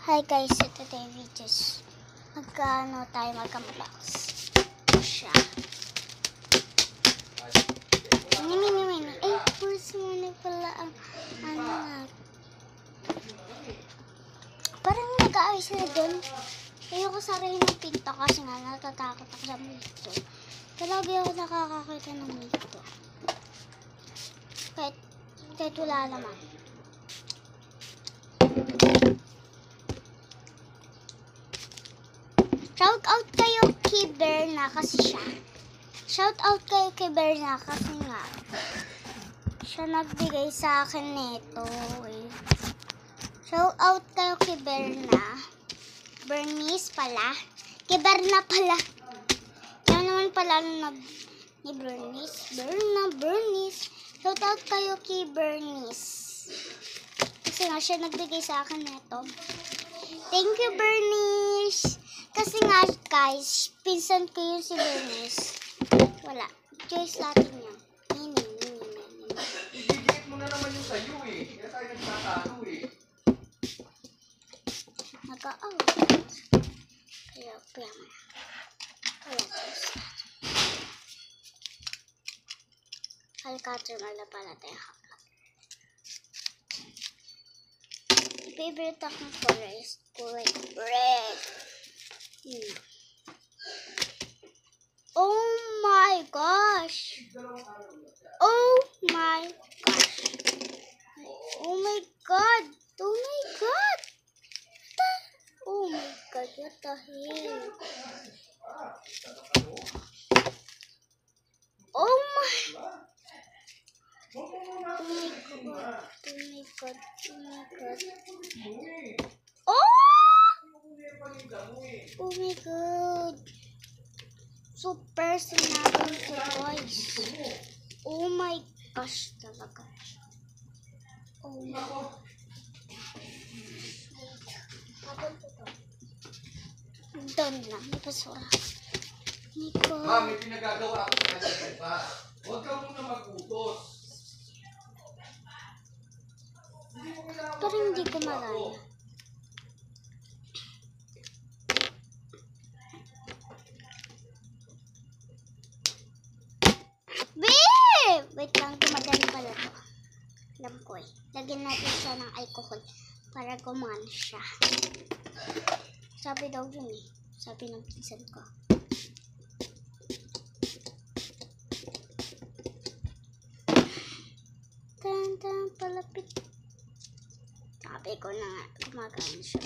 Hi guys, so today we just magka-unbox siya. Mini. Eh, first muna pala ang parang nag-aayos sila dun. Ayoko sarayin ng pinto kasi nga natatakot ako sa multo. Talaga ako nakakakita ng multo. Kahit wala naman. Shout out kayo kay Berna kasi siya. Shout out kayo kay Berna kasi nga siya nagbigay sa akin nito. Shout out kayo kay Berna. Bernice pala. Kay Berna pala. Yan naman pala ni Bernice. Bernice. Shout out kayo kay Bernice. Kasi nga siya nagbigay sa akin nito. Thank you, Bernice. Kasi nga, guys, pinsan ko yun si Bernice. Wala. Choice natin yan. Ibigit mo na naman yung sayo eh. Kaya tayo nagtatalo eh. Nag-out. Kaya, Alcatraz na pala tayo hapla. Favorite akong color is kulay red. Oh my gosh! Oh my gosh! Oh my god! Oh my god! Oh my god! What the hell? Oh my! Oh my god! Oh my god! Oh my god! Oh! Oh my god! Super sinabi ko, guys. Oh my gosh talaga. Oh my god. Doon lang, may basura. Nico. Ma, may pinagagawa ako sa kanya. Huwag ka muna mag-utos. Pero hindi ko maraya. Wait lang, gumadali pala to. Alam ko eh. Lagyan natin siya ng alcohol para gumana siya. Sabi daw yun eh. Sabi ng pinsan ko. Palapit. Sabi ko na nga, gumagana siya.